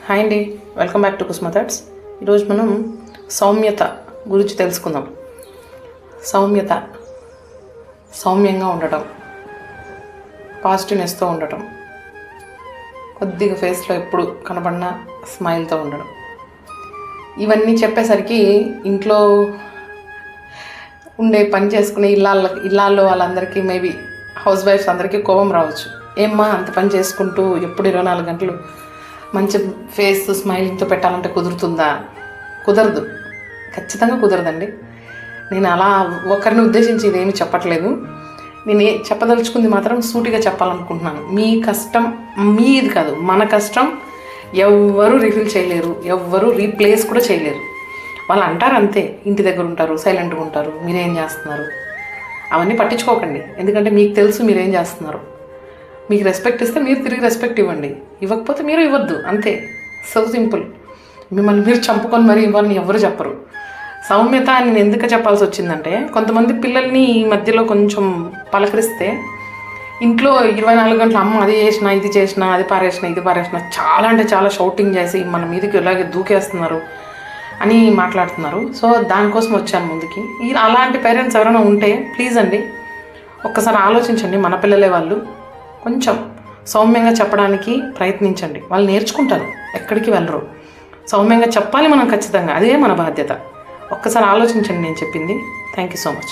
Hi అండి, welcome back to కుస్మా thoughts. ఈరోజు మనం సౌమ్యత గురించి తెలుసుకుందాం. సౌమ్యంగా ఉండటం, పాజిటివ్నెస్తో ఉండటం, కొద్దిగా ఫేస్లో ఎప్పుడు కనబడిన స్మైల్తో ఉండడం. ఇవన్నీ చెప్పేసరికి ఇంట్లో ఉండే పని చేసుకునే ఇళ్ళల్లో వాళ్ళందరికీ, మేబీ హౌస్ వైఫ్స్ అందరికీ కోపం రావచ్చు. ఏమ్మా అంత పని చేసుకుంటూ ఎప్పుడు 24 గంటలు మంచి ఫేస్ స్మైలింగ్తో పెట్టాలంటే కుదురుతుందా? కుదరదు, ఖచ్చితంగా కుదరదండి. నేను అలా ఒకరిని ఉద్దేశించి ఇదేమీ చెప్పట్లేదు. నేను చెప్పదలుచుకుంది మాత్రం సూటిగా చెప్పాలనుకుంటున్నాను. మీ కష్టం మీది కాదు, మన కష్టం ఎవ్వరూ రిఫిల్ చేయలేరు, ఎవ్వరూ రీప్లేస్ కూడా చేయలేరు. వాళ్ళు అంటారు అంతే, ఇంటి దగ్గర ఉంటారు, సైలెంట్గా ఉంటారు, మీరేం చేస్తున్నారు అవన్నీ పట్టించుకోకండి. ఎందుకంటే మీకు తెలుసు మీరేం చేస్తున్నారు. మీకు రెస్పెక్ట్ ఇస్తే మీరు తిరిగి రెస్పెక్ట్ ఇవ్వండి, ఇవ్వకపోతే మీరు ఇవ్వద్దు, అంతే. So simple. మిమ్మల్ని మీరు చంపుకొని మరీ ఇవ్వాలని ఎవరు చెప్పరు. సౌమ్యత అని నేను ఎందుకు చెప్పాల్సి వచ్చిందంటే, కొంతమంది పిల్లల్ని ఈ మధ్యలో కొంచెం పలకరిస్తే ఇంట్లో 24 గంటలు అమ్మ అది చేసినా, ఇది చేసినా, అది పారేసినా, ఇది పారేసినా, చాలా అంటే చాలా షౌటింగ్ చేసి మన మీదకి ఇలాగే దూకేస్తున్నారు అని మాట్లాడుతున్నారు. సో దానికోసం వచ్చాను ముందుకి. అలాంటి పేరెంట్స్ ఎవరైనా ఉంటే ప్లీజ్ అండి, ఒక్కసారి ఆలోచించండి. మన పిల్లలే వాళ్ళు. కొంచెం సౌమ్యంగా చెప్పడానికి ప్రయత్నించండి, వాళ్ళు నేర్చుకుంటారు, ఎక్కడికి వెళ్ళరు. సౌమ్యంగా చెప్పాలి మనం ఖచ్చితంగా, అదే మన బాధ్యత. ఒక్కసారి ఆలోచించండి నేను చెప్పింది. Thank you so much.